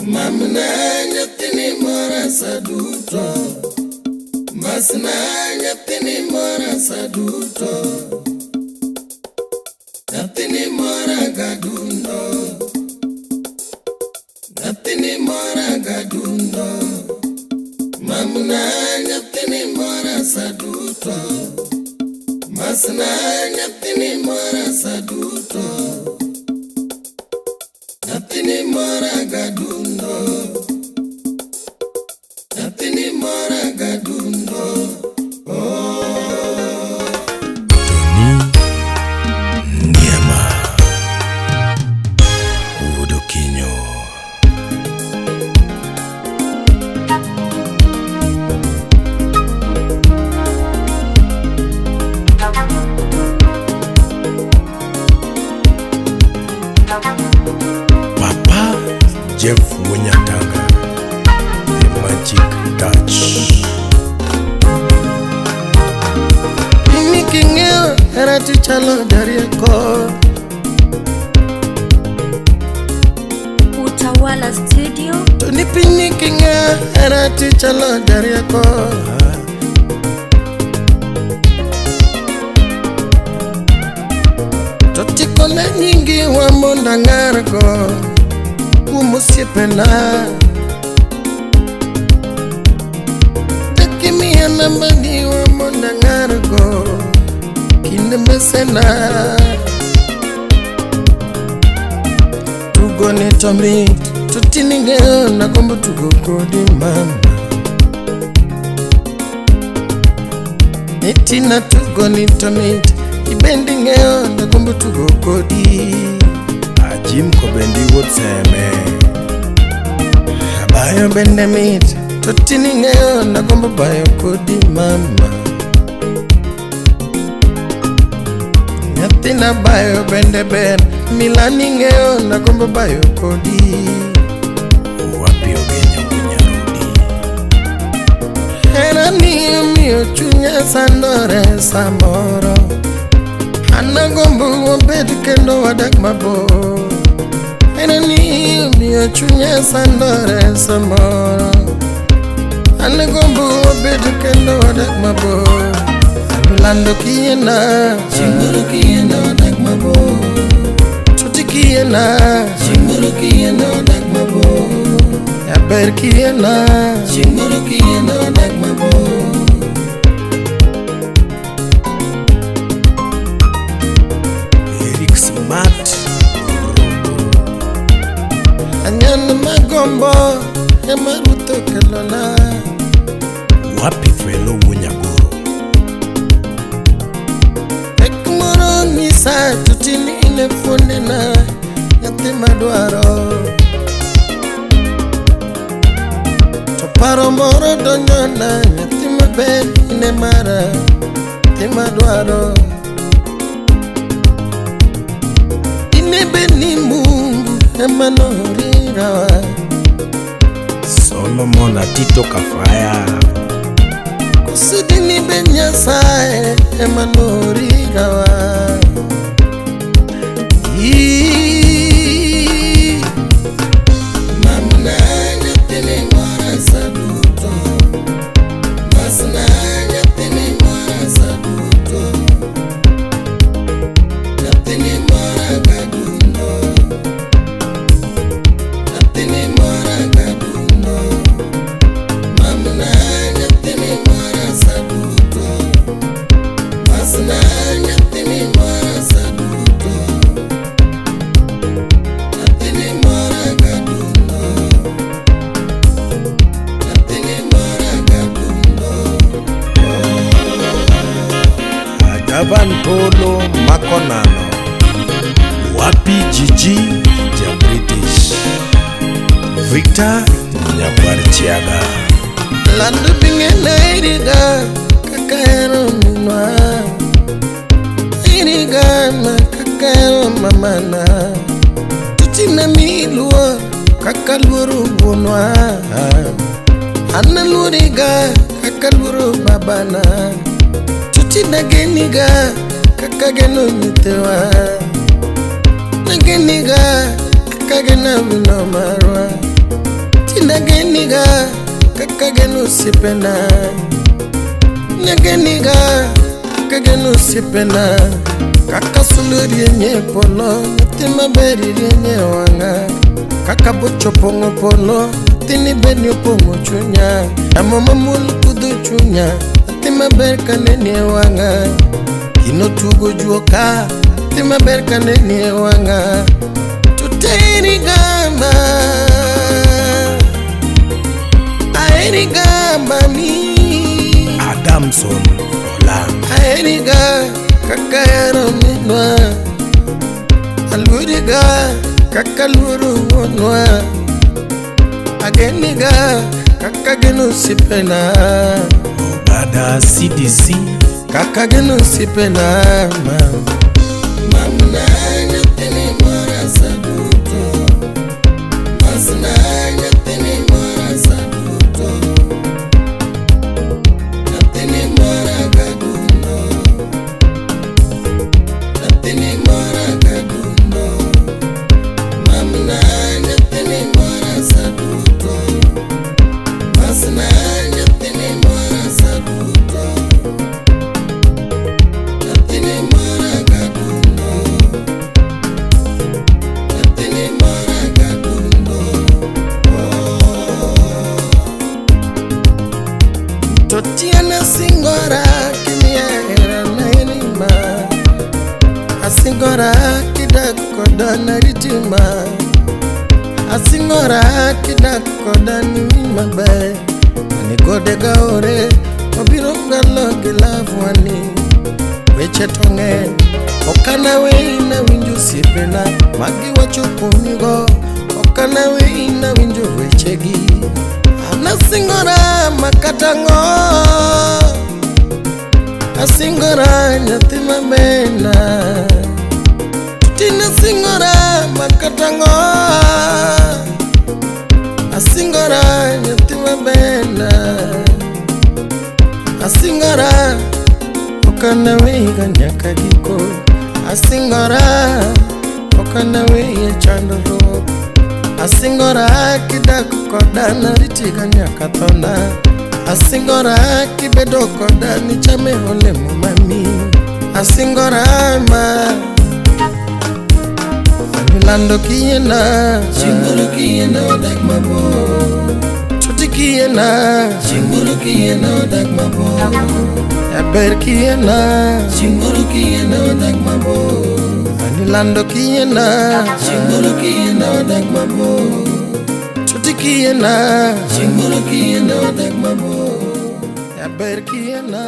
Mamna nyathini mora saduto, masna nyathini mora saduto, nyathini mora gadundo, nyathini mora gadundo. Mamna nyathini mora saduto, masna nyathini mora saduto, nyathini mora gadundo, nyathini mora gadundo. Ndiema Udokinyo Papa Jeff Wanyataga, the magic touch. Nikingeo era tichalo darieko, Utawala Studio. nikingeo era tichalo darieko. Totikole nyingi wa monda ngargo, umusiepena. Takimia nambani wa monda ngargo, kinemesena. Tugo ni tomi, tutiningeo na kombo tugo kodi mama. Nitina tugo ni tomi, ibendingeo na kombo tugo kodi. Ajim ko bendi wotseme Bayo bende meat, tutiningeo na kombo bayo kodi mama. Nyatina bayo bende ben, milaningeo na kombo bayo kodi. Wapi ogenya kunyarudi Era mio chunya sandore samoro, Anna gombo wabed kendo wadag mabor. Era mio chunya sandore samoro, Anna gombo wabed kendo wadag mabor. Lando kiena, chinguru kiena wadag mabor. Chuti kiena, chinguru kiena wadag mabor. Yaber kiena, chinguru kiena wadag mabor. Eric Smart Anyan magombo, emaruto kelona. Wapi felo Wanyagoro Ekmoro nisa tutini ine fonena, yate madwaro. Toparo moro donyona, yate maber ine mara, yate madwaro. Ine beni Mungu, emanoriwa. Solomon Atito Kafaya Kusudi ni benyasae, emanoriwa. Mamna nyathini mora saduto, masna nyathini mora saduto, nyathini mora gadundo, nyathini mora gadundo. Mamna nyathini mora saduto, masna nyathini mora saduto, nyathini mora gadundo, nyathini mora gadundo. Adaban Polo Makonano Wapi Gigi ja British Victor Nyabarichiaga Lando bingena iriga, kakero minwa. Iriga na kakero mamana. Tutina milua, kakaluru bunwa. Anna luriga, kakaluru babana. Tutina geniga, kakageno nitewa. Nageniga, kakagena mino marwa. kakagenu sipena Negeniga kakagenu sipena Kakasuluri yenye polo Tima beri yenye wanga Kakabocho pongo polo Tini beni pongo chunya Amama mulu kudu chunya Tima berka nene wanga Ino tugo juoka Tima berka nene wanga Tuteri gamba Aeri gamba mi Adamson Olam Aeri ga kakayaro minwa Aluriga kakaluru wonwa Ageniga kakagenu sipena Bada CDC kakagenu sipena Mamna nyatini mora saduto Masna nyatini mora saduto Nyatini mora gaduno Nyatini mora gaduno Mamna nyatini mora saduto Masna nyatini mora saduto Nyatini mora gaduno Nyatini mora gaduno Totiana singora kimiera na enima Asingora kidakoda na ritima Asingora kidakoda ni mabe Anigode gaore Obiro ngalo gilavwani Weche tonge Okana weina winju sipena Magi wachupunigo Okana weina winju wechegi Anasingora makatango Asingora nyatima mena Tutina singora makatango Asingora nyatima mena Asingora Okana weiga nyaka giko Asingora Okana weiga chandoro Asingora kidako koda na ritiga nyaka thona Asingora kibedo koda ni chame hole mumami Asingora ma Anilando kiena Chingulu kiena Wadag Mabor Chuti kiena Chingulu kiena Wadag Mabor Yaber kiena Chingulu kiena Wadag Mabor Anilando kiena Chingulu kiena Wadag Mabor Chuti kiena Chingulu kiena Wadag Mabor Yaber kiena